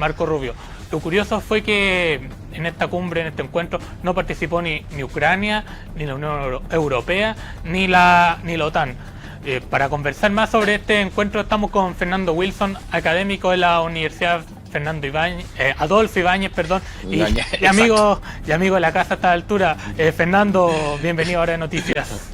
Marco Rubio. Lo curioso fue que en esta cumbre, en este encuentro, no participó ni Ucrania, ni la Unión Europea, ni la OTAN. Para conversar más sobre este encuentro estamos con Fernando Wilson, académico de la Universidad Adolfo Ibáñez, y amigo de la casa a esta altura. Fernando, bienvenido a Hora de Noticias.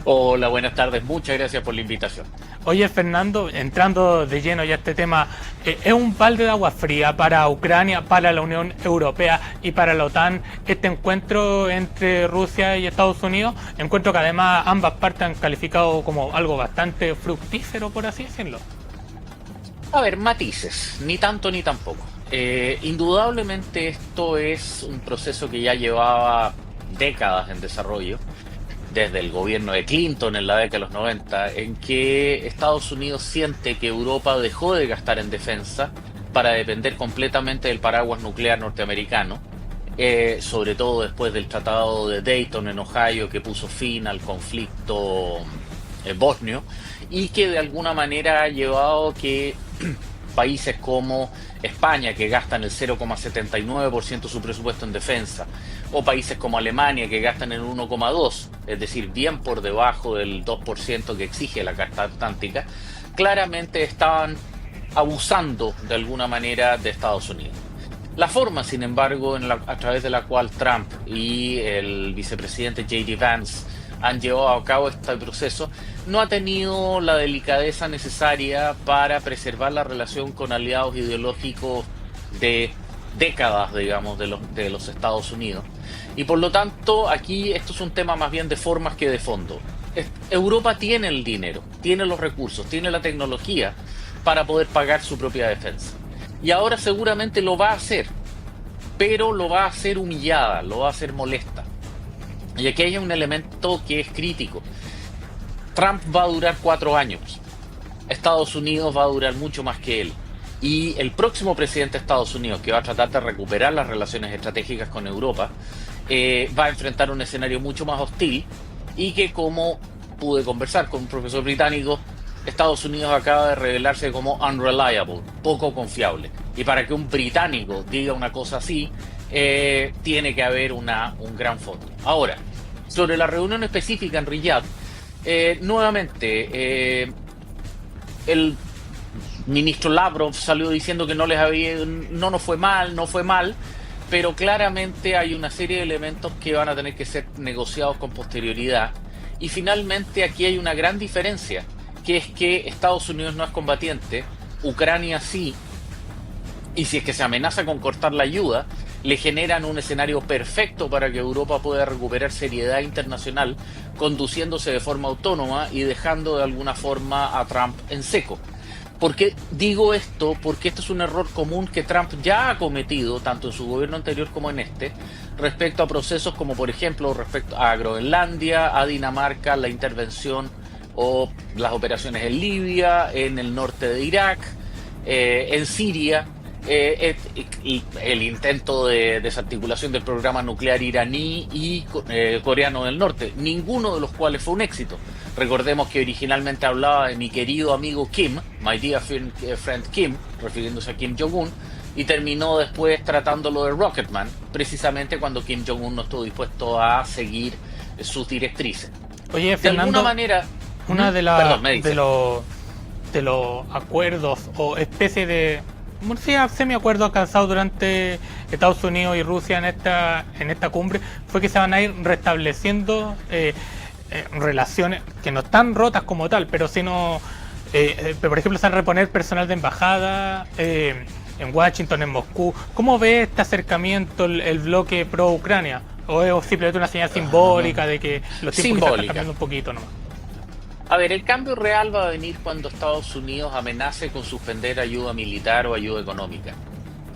Hola, buenas tardes, muchas gracias por la invitación. Oye, Fernando, entrando de lleno ya a este tema, ¿es un balde de agua fría para Ucrania, para la Unión Europea y para la OTAN este encuentro entre Rusia y Estados Unidos? Encuentro que además ambas partes han calificado como algo bastante fructífero, por así decirlo. A ver, matices, ni tanto ni tampoco. Indudablemente esto es un proceso que ya llevaba décadas en desarrollo, desde el gobierno de Clinton en la década de los 90, en que Estados Unidos siente que Europa dejó de gastar en defensa para depender completamente del paraguas nuclear norteamericano, sobre todo después del Tratado de Dayton en Ohio, que puso fin al conflicto bosnio, y que de alguna manera ha llevado que países como España, que gastan el 0,79% de su presupuesto en defensa, o países como Alemania, que gastan el 1,2%, es decir, bien por debajo del 2% que exige la Carta Atlántica, claramente estaban abusando de alguna manera de Estados Unidos. La forma, sin embargo, a través de la cual Trump y el vicepresidente J.D. Vance han llevado a cabo este proceso, no ha tenido la delicadeza necesaria para preservar la relación con aliados ideológicos de décadas, digamos, de los Estados Unidos. Y por lo tanto, aquí esto es un tema más bien de formas que de fondo. Europa tiene el dinero, tiene los recursos, tiene la tecnología para poder pagar su propia defensa. Y ahora seguramente lo va a hacer, pero lo va a hacer humillada, lo va a hacer molesta. Y aquí hay un elemento que es crítico. Trump va a durar 4 años. Estados Unidos va a durar mucho más que él. Y el próximo presidente de Estados Unidos, que va a tratar de recuperar las relaciones estratégicas con Europa, va a enfrentar un escenario mucho más hostil y que, como pude conversar con un profesor británico, Estados Unidos acaba de revelarse como unreliable, poco confiable. Y para que un británico diga una cosa así, tiene que haber un gran fondo. Ahora, sobre la reunión específica en Riyadh, nuevamente, el ministro Lavrov salió diciendo que no nos fue mal, pero claramente hay una serie de elementos que van a tener que ser negociados con posterioridad. Y finalmente aquí hay una gran diferencia, que es que Estados Unidos no es combatiente, Ucrania sí, y si es que se amenaza con cortar la ayuda, le generan un escenario perfecto para que Europa pueda recuperar seriedad internacional, conduciéndose de forma autónoma y dejando de alguna forma a Trump en seco. ¿Por qué digo esto? Porque esto es un error común que Trump ya ha cometido, tanto en su gobierno anterior como en este, respecto a procesos como, por ejemplo, respecto a Groenlandia, a Dinamarca, la intervención o las operaciones en Libia, en el norte de Irak, en Siria. El intento de desarticulación del programa nuclear iraní y coreano del norte, ninguno de los cuales fue un éxito. Recordemos que originalmente hablaba de mi querido amigo Kim, my dear friend Kim, refiriéndose a Kim Jong-un, y terminó después tratándolo de Rocketman, precisamente cuando Kim Jong-un no estuvo dispuesto a seguir sus directrices. Oye, de Fernando, alguna manera, una de los acuerdos o especie de semi-acuerdos alcanzados durante Estados Unidos y Rusia en esta cumbre fue que se van a ir restableciendo relaciones que no están rotas como tal, pero sino, por ejemplo, se van a reponer personal de embajada en Washington, en Moscú. ¿Cómo ve este acercamiento el bloque pro-Ucrania? ¿O es simplemente una señal simbólica de que los tiempos están cambiando un poquito nomás? A ver, el cambio real va a venir cuando Estados Unidos amenace con suspender ayuda militar o ayuda económica.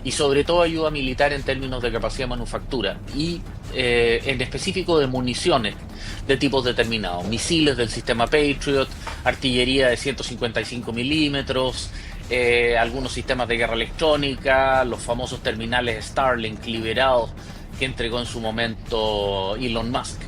Y sobre todo ayuda militar en términos de capacidad de manufactura y en específico de municiones de tipos determinados. Misiles del sistema Patriot, artillería de 155 milímetros, algunos sistemas de guerra electrónica, los famosos terminales Starlink liberados que entregó en su momento Elon Musk.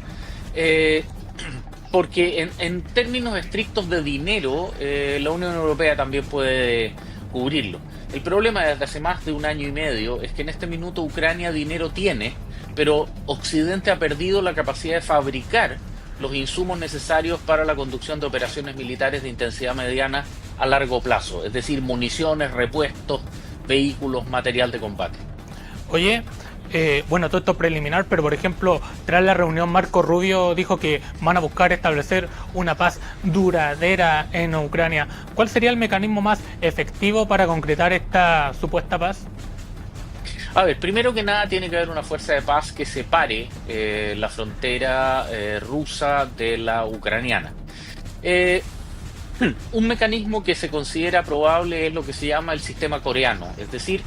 Porque en términos estrictos de dinero, la Unión Europea también puede cubrirlo. El problema desde hace más de un año y medio es que en este minuto Ucrania dinero tiene, pero Occidente ha perdido la capacidad de fabricar los insumos necesarios para la conducción de operaciones militares de intensidad mediana a largo plazo, es decir, municiones, repuestos, vehículos, material de combate. Oye, bueno, todo esto preliminar, pero por ejemplo, tras la reunión Marco Rubio dijo que van a buscar establecer una paz duradera en Ucrania. ¿Cuál sería el mecanismo más efectivo para concretar esta supuesta paz? A ver, primero que nada tiene que haber una fuerza de paz que separe la frontera rusa de la ucraniana. Un mecanismo que se considera probable es lo que se llama el sistema coreano, es decir,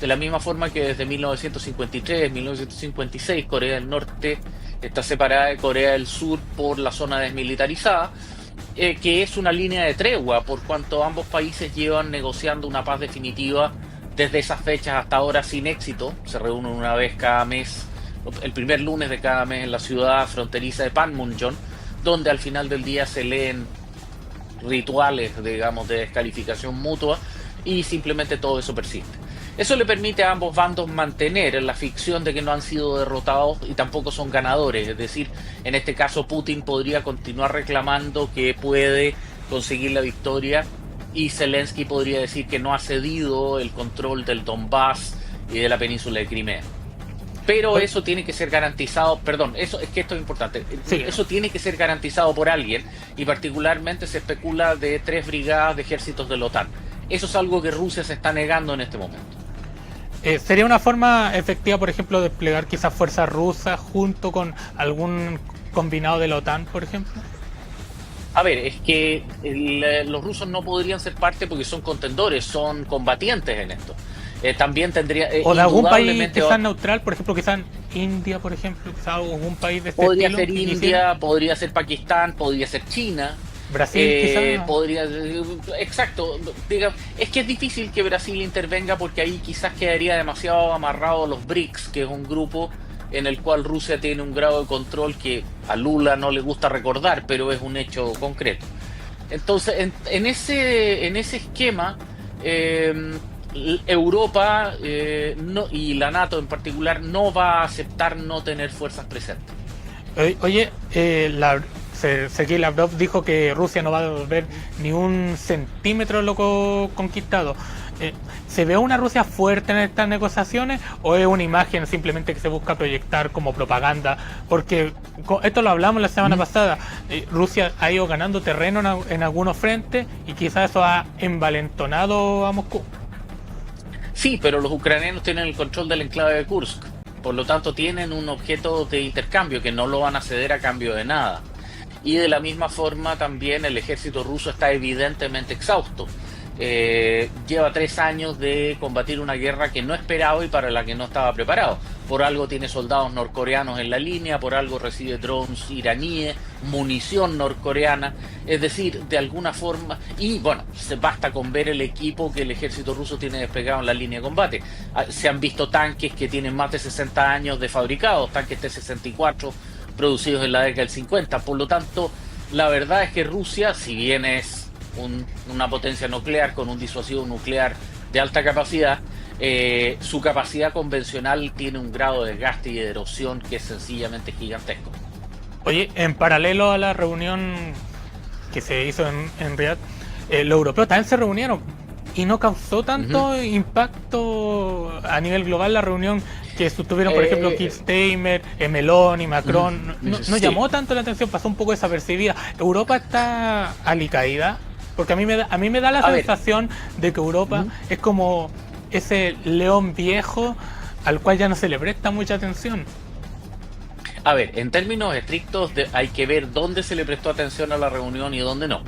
de la misma forma que desde 1953, 1956 Corea del Norte está separada de Corea del Sur por la zona desmilitarizada, que es una línea de tregua por cuanto ambos países llevan negociando una paz definitiva desde esas fechas hasta ahora sin éxito. Se reúnen una vez cada mes, el primer lunes de cada mes en la ciudad fronteriza de Panmunjom, donde al final del día se leen rituales, digamos, de descalificación mutua y simplemente todo eso persiste. Eso le permite a ambos bandos mantener la ficción de que no han sido derrotados y tampoco son ganadores. Es decir, en este caso Putin podría continuar reclamando que puede conseguir la victoria y Zelensky podría decir que no ha cedido el control del Donbass y de la península de Crimea. Pero eso tiene que ser garantizado, perdón, eso es que esto es importante, sí. Eso tiene que ser garantizado por alguien y particularmente se especula de 3 brigadas de ejércitos de la OTAN. Eso es algo que Rusia se está negando en este momento. ¿Sería una forma efectiva, por ejemplo, de desplegar quizás fuerzas rusas junto con algún combinado de la OTAN, por ejemplo? A ver, es que los rusos no podrían ser parte porque son contendores, son combatientes en esto. También tendría... o de algún país quizás neutral, por ejemplo, quizás India, por ejemplo, quizás algún país de este podría estilo. Podría ser India, podría ser Pakistán, podría ser China. Brasil quizás. Podría, exacto, digamos, es que es difícil que Brasil intervenga porque ahí quizás quedaría demasiado amarrado a los BRICS, que es un grupo en el cual Rusia tiene un grado de control que a Lula no le gusta recordar, pero es un hecho concreto. Entonces, en ese esquema, Europa y la NATO en particular no va a aceptar no tener fuerzas presentes. Oye, Sergei Lavrov dijo que Rusia no va a devolver ni un centímetro de lo conquistado. ¿Se ve una Rusia fuerte en estas negociaciones o es una imagen simplemente que se busca proyectar como propaganda? Porque esto lo hablamos la semana pasada, Rusia ha ido ganando terreno en algunos frentes y quizás eso ha envalentonado a Moscú. Sí, pero los ucranianos tienen el control del enclave de Kursk, por lo tanto tienen un objeto de intercambio que no lo van a ceder a cambio de nada. Y de la misma forma también el ejército ruso está evidentemente exhausto. Lleva 3 años de combatir una guerra que no esperaba y para la que no estaba preparado. Por algo tiene soldados norcoreanos en la línea, por algo recibe drones iraníes, munición norcoreana, es decir, de alguna forma, y bueno, basta con ver el equipo que el ejército ruso tiene desplegado en la línea de combate. Se han visto tanques que tienen más de 60 años de fabricados, tanques T-64 producidos en la década del 50, por lo tanto, la verdad es que Rusia, si bien es una potencia nuclear con un disuasivo nuclear de alta capacidad, su capacidad convencional tiene un grado de desgaste y de erosión que es sencillamente gigantesco. Oye, en paralelo a la reunión que se hizo en Riad, los europeos también se reunieron y no causó tanto impacto a nivel global la reunión que tuvieron, por ejemplo, Keir Starmer, Meloni, Macron. No llamó tanto la atención, pasó un poco desapercibida. ¿Europa está alicaída? Porque a mí me da la sensación de que Europa es como ese león viejo al cual ya no se le presta mucha atención. A ver, en términos estrictos hay que ver dónde se le prestó atención a la reunión y dónde no.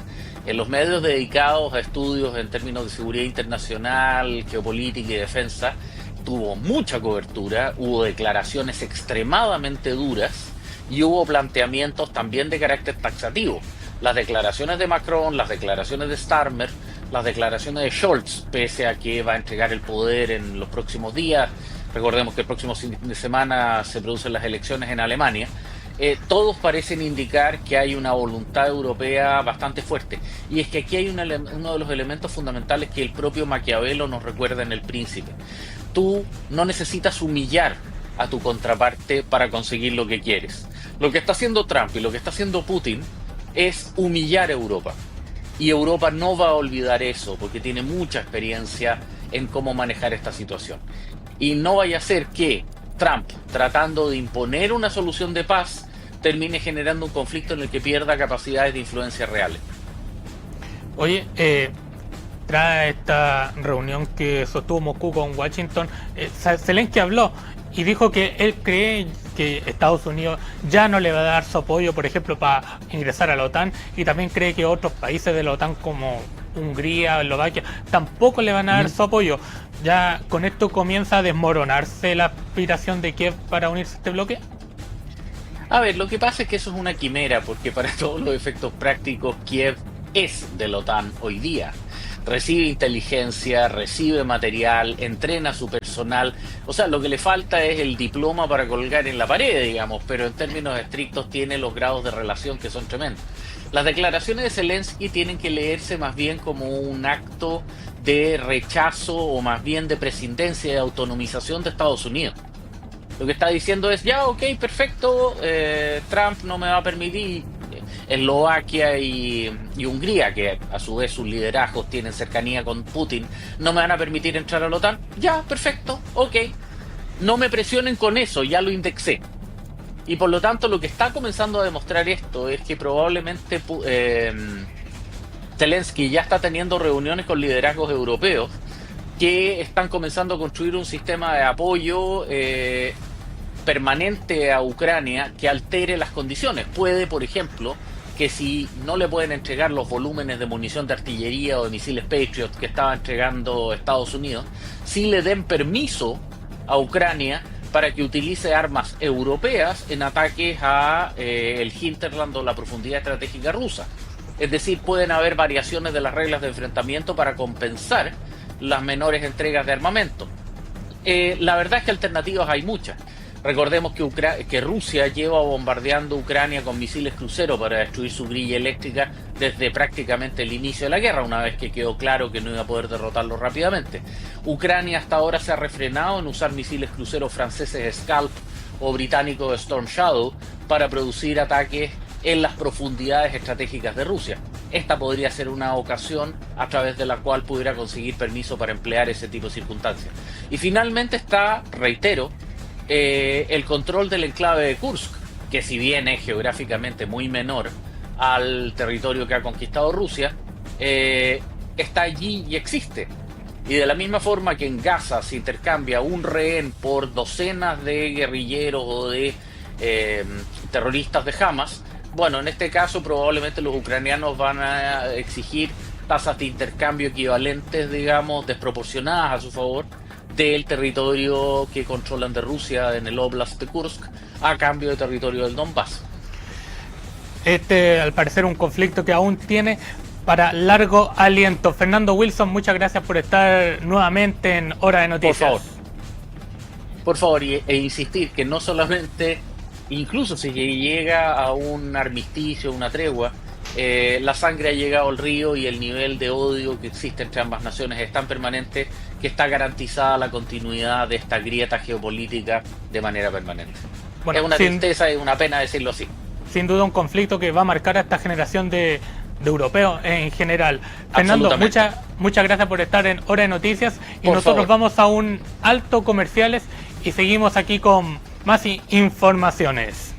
En los medios dedicados a estudios en términos de seguridad internacional, geopolítica y defensa, tuvo mucha cobertura, hubo declaraciones extremadamente duras y hubo planteamientos también de carácter taxativo. Las declaraciones de Macron, las declaraciones de Starmer, las declaraciones de Scholz, pese a que va a entregar el poder en los próximos días. Recordemos que el próximo fin de semana se producen las elecciones en Alemania. todos parecen indicar que hay una voluntad europea bastante fuerte. Y es que aquí hay uno de los elementos fundamentales que el propio Maquiavelo nos recuerda en El Príncipe. Tú no necesitas humillar a tu contraparte para conseguir lo que quieres. Lo que está haciendo Trump y lo que está haciendo Putin es humillar a Europa. Y Europa no va a olvidar eso porque tiene mucha experiencia en cómo manejar esta situación. Y no vaya a ser que Trump, tratando de imponer una solución de paz, termine generando un conflicto en el que pierda capacidades de influencia reales. Oye, tras esta reunión que sostuvo Moscú con Washington, Zelensky habló y dijo que él cree que Estados Unidos ya no le va a dar su apoyo, por ejemplo, para ingresar a la OTAN, y también cree que otros países de la OTAN como Hungría, Eslovaquia, tampoco le van a dar su apoyo. ¿Ya con esto comienza a desmoronarse la aspiración de Kiev para unirse a este bloque? A ver, lo que pasa es que eso es una quimera, porque para todos los efectos prácticos Kiev es de la OTAN hoy día. Recibe inteligencia, recibe material, entrena a su personal. O sea, lo que le falta es el diploma para colgar en la pared, digamos, pero en términos estrictos tiene los grados de relación que son tremendos. Las declaraciones de Zelensky tienen que leerse más bien como un acto de rechazo o más bien de prescindencia y autonomización de Estados Unidos. Lo que está diciendo es, ya, ok, perfecto, Trump no me va a permitir. Eslovaquia y Hungría, que a su vez sus liderazgos tienen cercanía con Putin, no me van a permitir entrar a la OTAN. Ya, perfecto, ok. No me presionen con eso, ya lo indexé. Y por lo tanto lo que está comenzando a demostrar esto es que probablemente Zelensky ya está teniendo reuniones con liderazgos europeos que están comenzando a construir un sistema de apoyo permanente a Ucrania que altere las condiciones. Puede, por ejemplo, que si no le pueden entregar los volúmenes de munición de artillería o de misiles Patriot que estaba entregando Estados Unidos, sí le den permiso a Ucrania para que utilice armas europeas en ataques a el hinterland o la profundidad estratégica rusa. Es decir, pueden haber variaciones de las reglas de enfrentamiento para compensar las menores entregas de armamento. La verdad es que alternativas hay muchas. Recordemos que Rusia lleva bombardeando Ucrania con misiles crucero para destruir su grilla eléctrica desde prácticamente el inicio de la guerra, una vez que quedó claro que no iba a poder derrotarlo rápidamente. Ucrania hasta ahora se ha refrenado en usar misiles cruceros franceses Scalp o británicos Storm Shadow para producir ataques en las profundidades estratégicas de Rusia. Esta podría ser una ocasión a través de la cual pudiera conseguir permiso para emplear ese tipo de circunstancias. Y finalmente está, reitero, el control del enclave de Kursk, que si bien es geográficamente muy menor al territorio que ha conquistado Rusia, está allí y existe. Y de la misma forma que en Gaza se intercambia un rehén por docenas de guerrilleros o de terroristas de Hamas, bueno, en este caso probablemente los ucranianos van a exigir tasas de intercambio equivalentes, digamos, desproporcionadas a su favor, del territorio que controlan de Rusia en el Oblast de Kursk a cambio de territorio del Donbass. Al parecer, un conflicto que aún tiene para largo aliento. Fernando Wilson, muchas gracias por estar nuevamente en Hora de Noticias. Por favor, e insistir que no solamente, incluso si llega a un armisticio, una tregua, la sangre ha llegado al río y el nivel de odio que existe entre ambas naciones es tan permanente que está garantizada la continuidad de esta grieta geopolítica de manera permanente. Bueno, es una tristeza y una pena decirlo así. Sin duda un conflicto que va a marcar a esta generación de europeos en general. Fernando, muchas gracias por estar en Hora de Noticias y nosotros vamos a un alto comerciales y seguimos aquí con más informaciones.